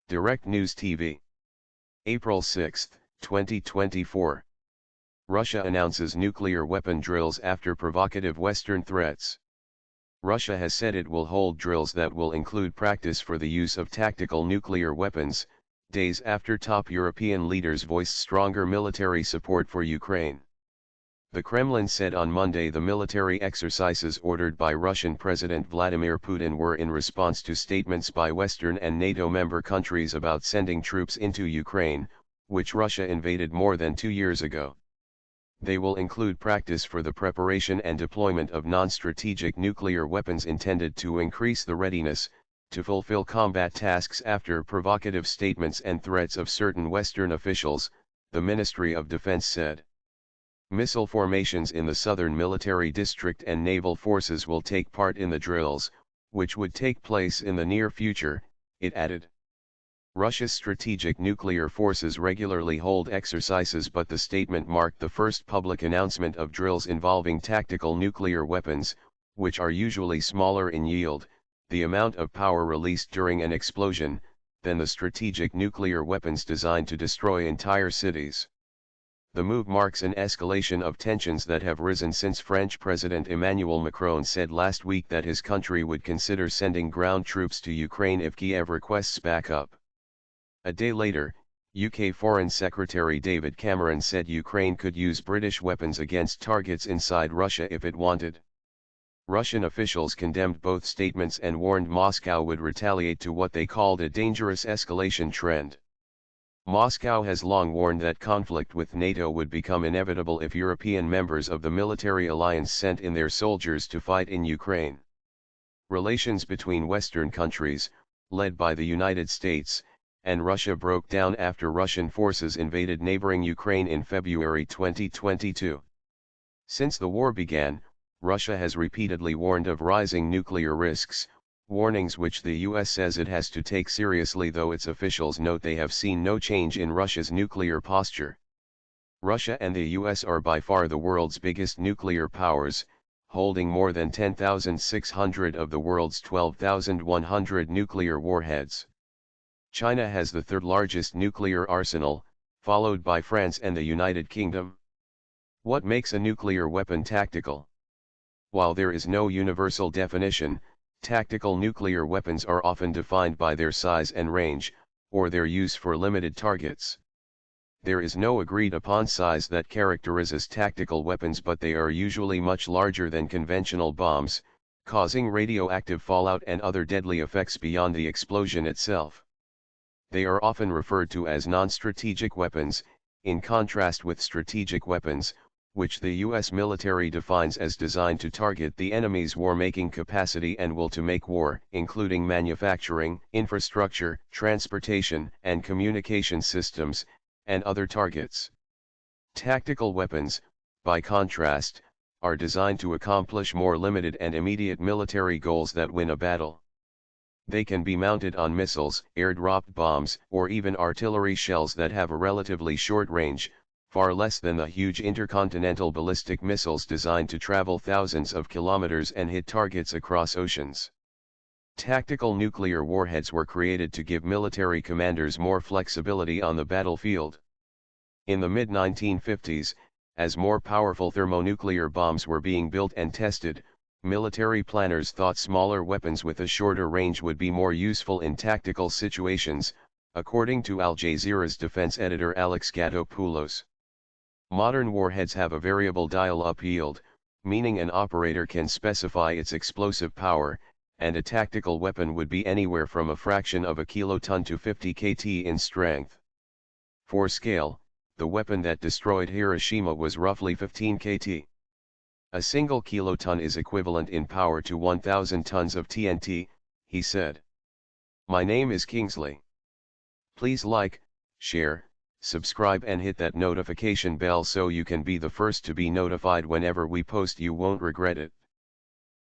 Direct News TV. April 6, 2024. Russia announces nuclear weapon drills after provocative Western threats. Russia has said it will hold drills that will include practice for the use of tactical nuclear weapons, days after top European leaders voiced stronger military support for Ukraine. The Kremlin said on Monday the military exercises ordered by Russian President Vladimir Putin were in response to statements by Western and NATO member countries about sending troops into Ukraine, which Russia invaded more than 2 years ago. They will include practice for the preparation and deployment of non-strategic nuclear weapons intended to increase the readiness to fulfill combat tasks after provocative statements and threats of certain Western officials, the Ministry of Defense said. Missile formations in the southern military district and naval forces will take part in the drills, which would take place in the near future, it added. Russia's strategic nuclear forces regularly hold exercises, but the statement marked the first public announcement of drills involving tactical nuclear weapons, which are usually smaller in yield, the amount of power released during an explosion, than the strategic nuclear weapons designed to destroy entire cities. The move marks an escalation of tensions that have risen since French President Emmanuel Macron said last week that his country would consider sending ground troops to Ukraine if Kiev requests backup. A day later, UK Foreign Secretary David Cameron said Ukraine could use British weapons against targets inside Russia if it wanted. Russian officials condemned both statements and warned Moscow would retaliate to what they called a dangerous escalation trend. Moscow has long warned that conflict with NATO would become inevitable if European members of the military alliance sent in their soldiers to fight in Ukraine. Relations between Western countries, led by the United States, and Russia broke down after Russian forces invaded neighboring Ukraine in February 2022. Since the war began, Russia has repeatedly warned of rising nuclear risks, warnings which the US says it has to take seriously, though its officials note they have seen no change in Russia's nuclear posture. Russia and the US are by far the world's biggest nuclear powers, holding more than 10,600 of the world's 12,100 nuclear warheads. China has the third largest nuclear arsenal, followed by France and the United Kingdom. What makes a nuclear weapon tactical? While there is no universal definition, tactical nuclear weapons are often defined by their size and range, or their use for limited targets. There is no agreed-upon size that characterizes tactical weapons, but they are usually much larger than conventional bombs, causing radioactive fallout and other deadly effects beyond the explosion itself. They are often referred to as non-strategic weapons, in contrast with strategic weapons, which the U.S. military defines as designed to target the enemy's war-making capacity and will to make war, including manufacturing, infrastructure, transportation, and communication systems, and other targets. Tactical weapons, by contrast, are designed to accomplish more limited and immediate military goals that win a battle. They can be mounted on missiles, air-dropped bombs, or even artillery shells that have a relatively short range, far less than the huge intercontinental ballistic missiles designed to travel thousands of kilometers and hit targets across oceans. Tactical nuclear warheads were created to give military commanders more flexibility on the battlefield. In the mid-1950s, as more powerful thermonuclear bombs were being built and tested, military planners thought smaller weapons with a shorter range would be more useful in tactical situations, according to Al Jazeera's defense editor Alex Gatopoulos. Modern warheads have a variable dial-up yield, meaning an operator can specify its explosive power, and a tactical weapon would be anywhere from a fraction of a kiloton to 50 kt in strength. For scale, the weapon that destroyed Hiroshima was roughly 15 kt. A single kiloton is equivalent in power to 1,000 tons of TNT, he said. My name is Kingsley. Please like, share, subscribe and hit that notification bell so you can be the first to be notified whenever we post. You won't regret it.